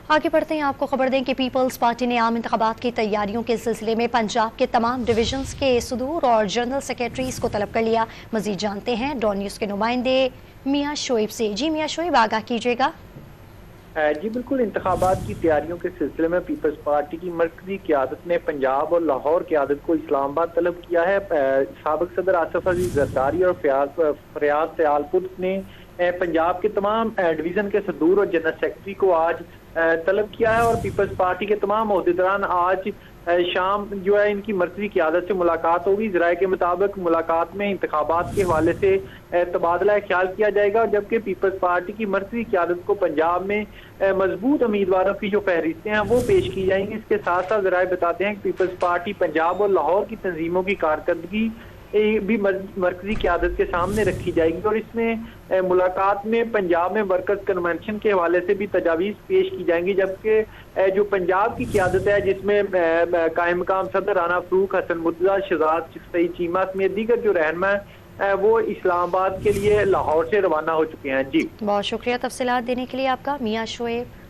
آگے بڑھتے ہیں، آپ کو خبر دیں کہ پیپلز پارٹی نے عام انتخابات کی تیاریوں کے سلسلے میں پنجاب کے تمام ڈویژنز کے صدور اور جنرل سیکرٹریز کو طلب کر لیا۔ مزید جانتے ہیں ڈان نیوز کے نمائندے میاں شعیب سے۔ جی میاں شعیب، آگاہ کیجیے گا۔ جی بالکل، انتخابات کی تیاریوں کے سلسلے میں پیپلز پارٹی کی مرکزی قیادت نے پنجاب اور لاہور قیادت کو اسلام آباد طلب کیا ہے۔ سابق صدر آصف علی زرداری اور فریاض سیالپور نے پنجاب کے تمام ڈویژن کے صدور اور جنرل سیکرٹری کو آج طلب کیا ہے، اور پیپلز پارٹی کے تمام عہدیداران آج شام جو ہے ان کی مرکزی قیادت سے ملاقات ہوگی۔ ذرائع کے مطابق ملاقات میں انتخابات کے حوالے سے تبادلہ خیال کیا جائے گا، جبکہ پیپلز پارٹی کی مرکزی قیادت کو پنجاب میں مضبوط امیدواروں کی جو فہرستیں ہیں وہ پیش کی جائیں گی۔ اس کے ساتھ ساتھ ذرائع بتاتے ہیں کہ پیپلز پارٹی پنجاب اور لاہور کی تنظیموں کی کارکردگی بھی مرکزی قیادت کے سامنے رکھی جائے گی، اور اس میں ملاقات میں پنجاب میں ورکرز کنونشن کے حوالے سے بھی تجاویز پیش کی جائیں گی، جبکہ جو پنجاب کی قیادت ہے جس میں قائم مقام صدر رانا فاروق، حسن مرتضیٰ، شہزاد سعید چیمہ سمیت دیگر جو رہنما ہیں وہ اسلام آباد کے لیے لاہور سے روانہ ہو چکے ہیں۔ جی بہت شکریہ تفصیلات دینے کے لیے آپ کا میاں شعیب۔